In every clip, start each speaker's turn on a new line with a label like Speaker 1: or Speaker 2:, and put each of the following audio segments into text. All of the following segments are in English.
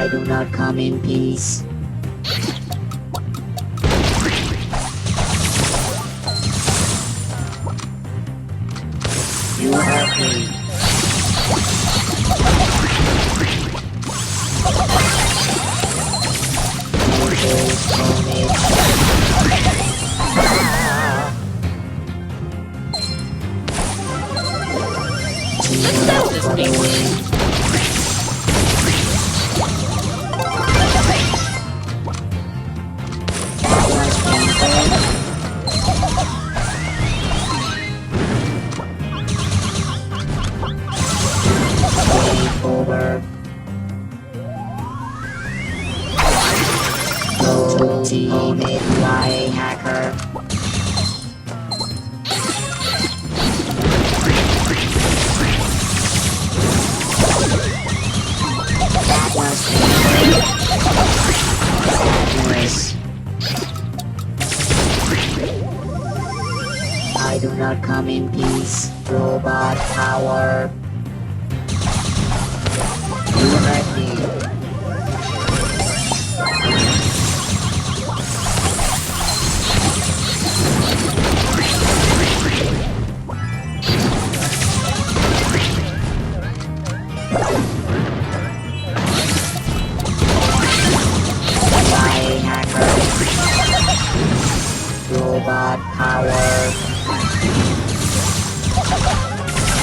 Speaker 1: I do not come in peace. You hurt me. Over. Go team it flying hacker. That was sadness. I do not come in peace. Robot power. You hurt me. Flying hacker. Robot power.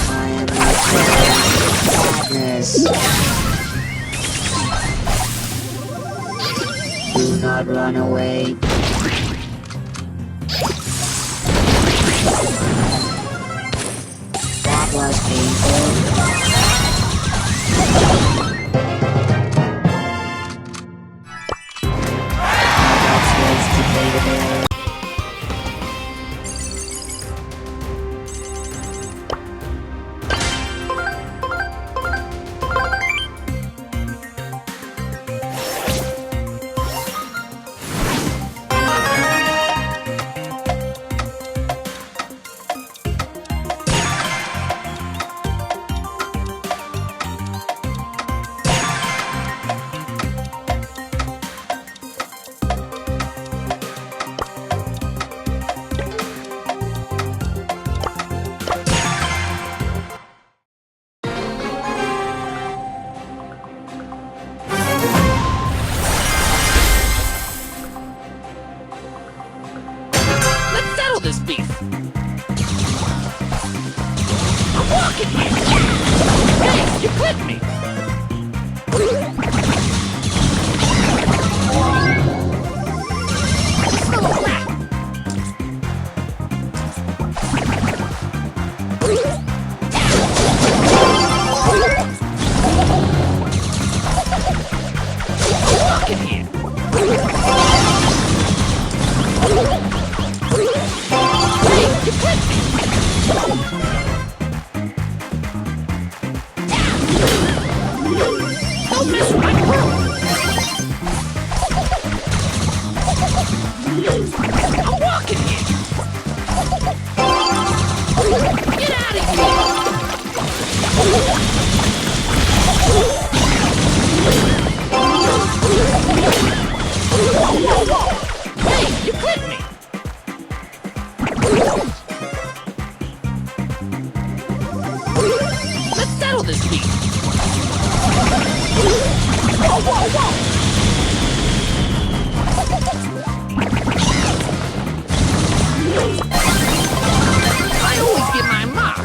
Speaker 1: I am not sadness. Do not run away. That was painful.
Speaker 2: This beef. I'm walking here. Hey, you clipped me. Little rat. I'm walking here. You clipped me! Don't mess with my crew! I'm walking here! Get out of here! Hey, you clipped me! Let's settle this beef. Whoa, whoa, whoa! I always get my mark.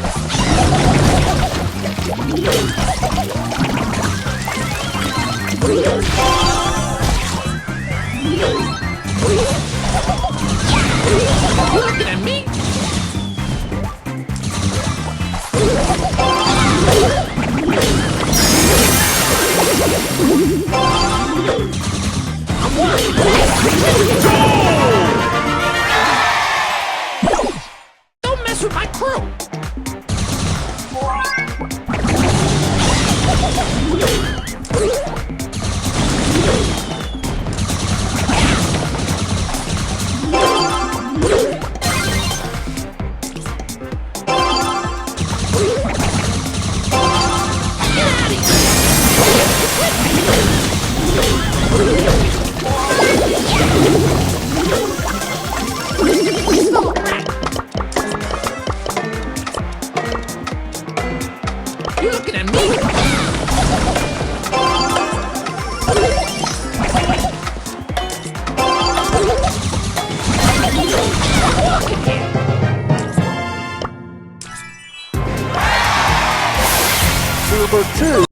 Speaker 2: You looking at me? Don't mess with my crew! Get out of here!
Speaker 3: Silver 2.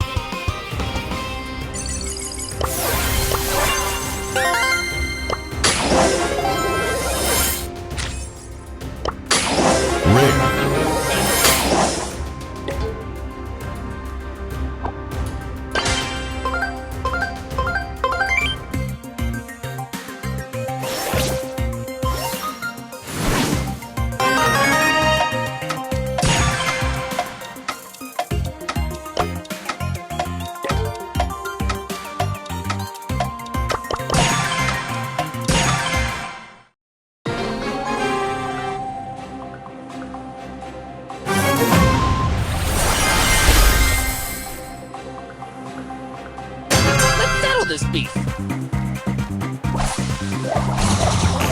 Speaker 2: Let's settle this beef.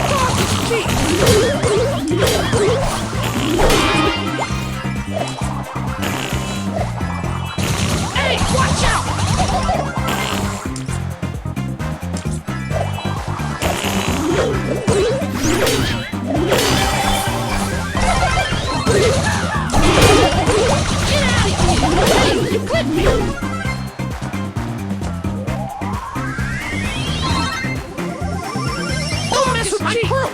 Speaker 2: Dog is cheap. Hey, watch out! Get out of here! Hey, you clipped me! Don't mess with my crew!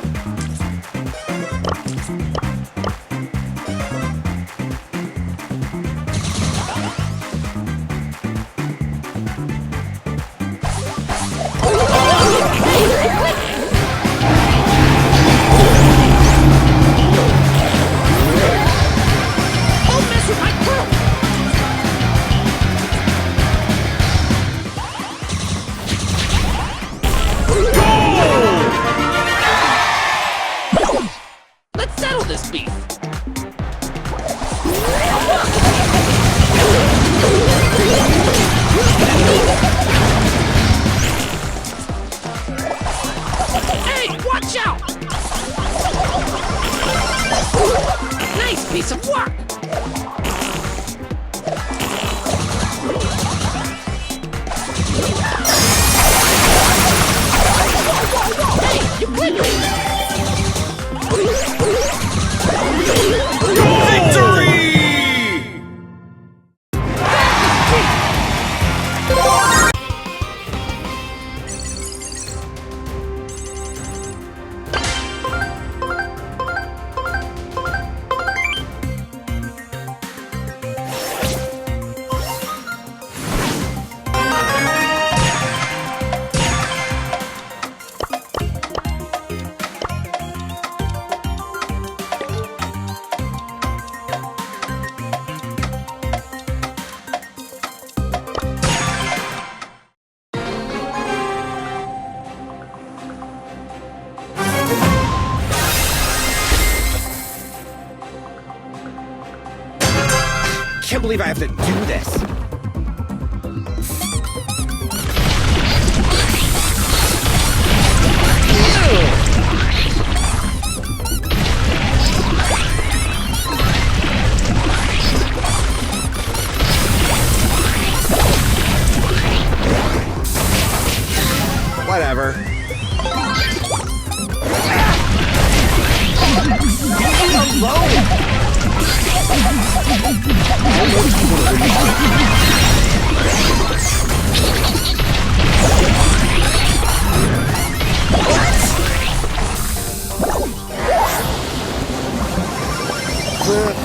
Speaker 2: Don't mess with my crew! Let's settle this beef. Hey, watch out! Nice piece of work! Hey, you clipped me!
Speaker 3: Can't believe I have to do this. Whatever. Leave me alone!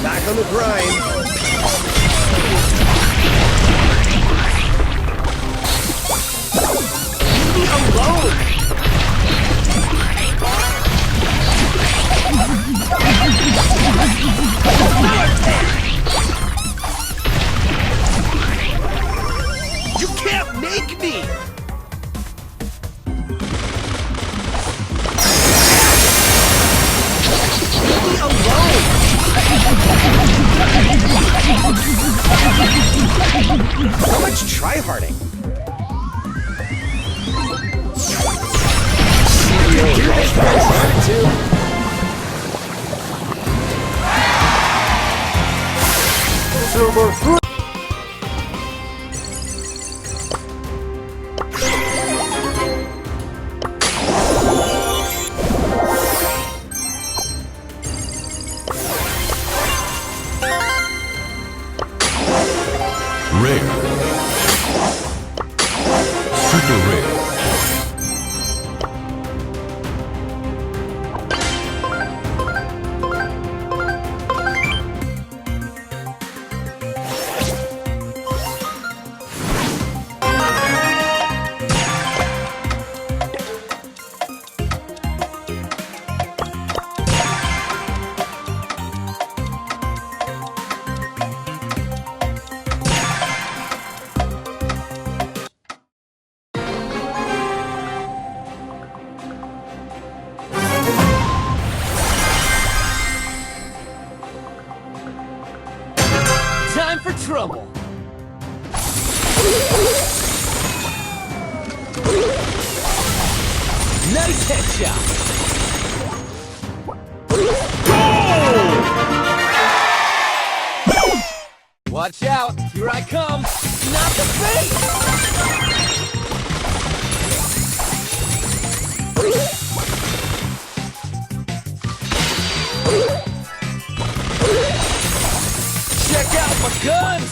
Speaker 3: Back on the grind. Leave me alone! You can't make me! Leave me alone! So much tryharding. Silver fruit.
Speaker 4: Rare. Super rare.
Speaker 2: Time for trouble. Nice headshot. Watch out, here I come. Not the face. Check out my guns!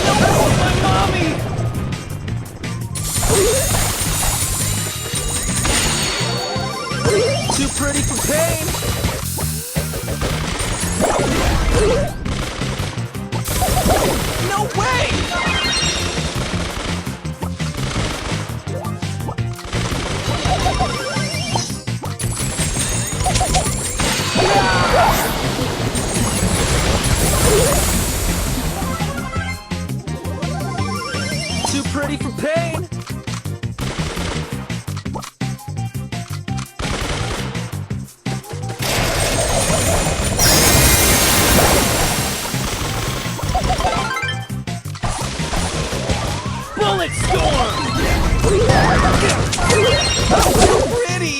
Speaker 2: No, my mommy! Too pretty for pain! No way! Too pretty for pain. Bullet storm. Too pretty.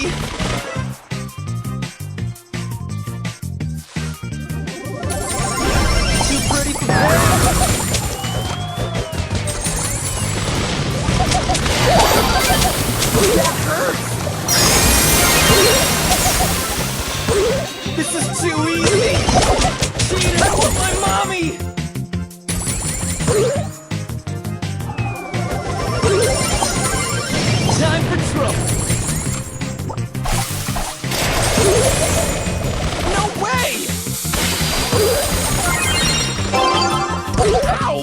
Speaker 2: Too pretty for pain. That hurts! This is too easy! Cheater, my mommy! Time for trouble! No way! Ow!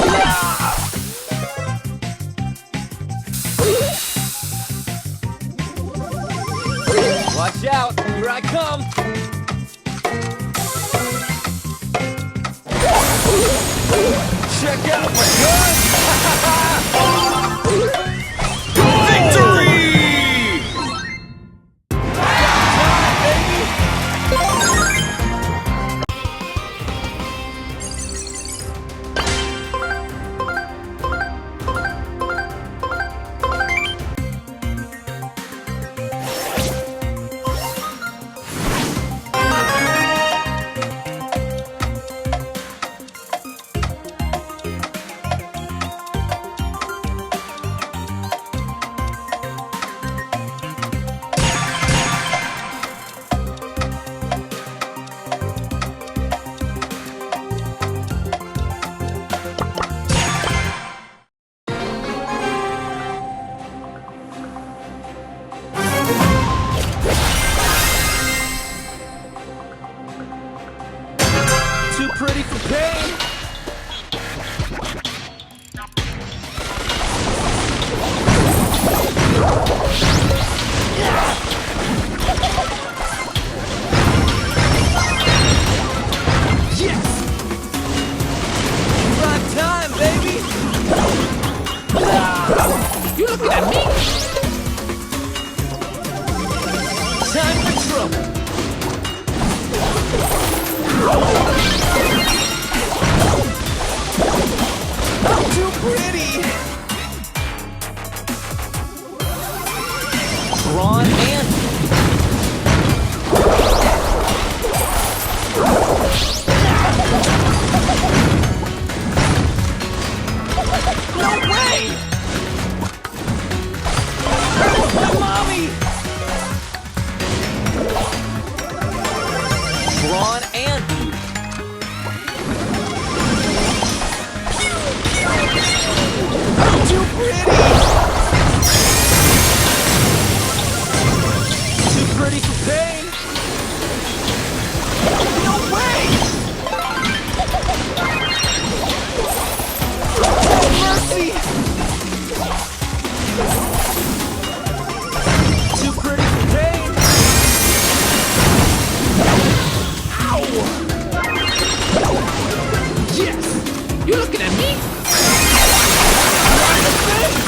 Speaker 2: Ah! Watch out, here I come! Check out my gun! Victory! Time, baby! Too pretty for pain. Yes! Prime time, baby! You looking at me? Time for trouble. Too pretty! Drawn and... No way! My mommy!
Speaker 3: on and I'm too pretty! Too pretty for pain! No way! Oh, mercy! Too pretty for pain! Ow!
Speaker 2: Yes! You looking at me?
Speaker 3: Right in the face!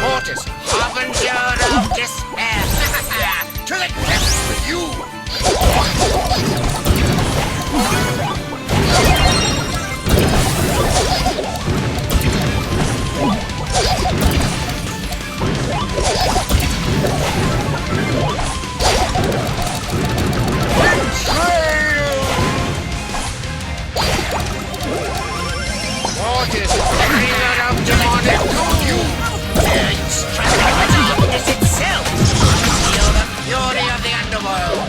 Speaker 4: Mortis, harbinger of despair. To the depths with you! Mortis, bringer of demonic you! Dare you strike me with darkness itself? Feel the fury of the underworld!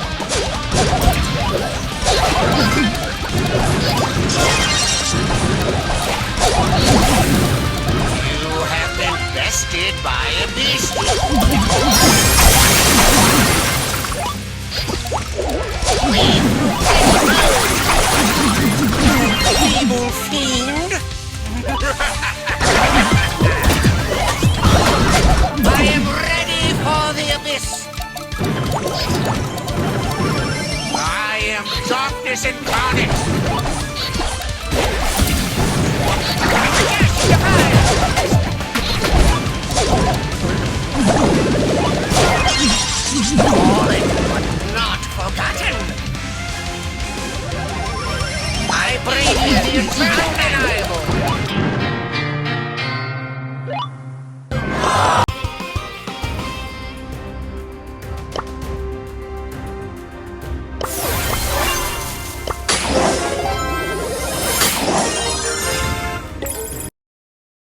Speaker 4: You have been bested by a beast! Evil fiend! I am ready for the abyss! I am darkness incarnate!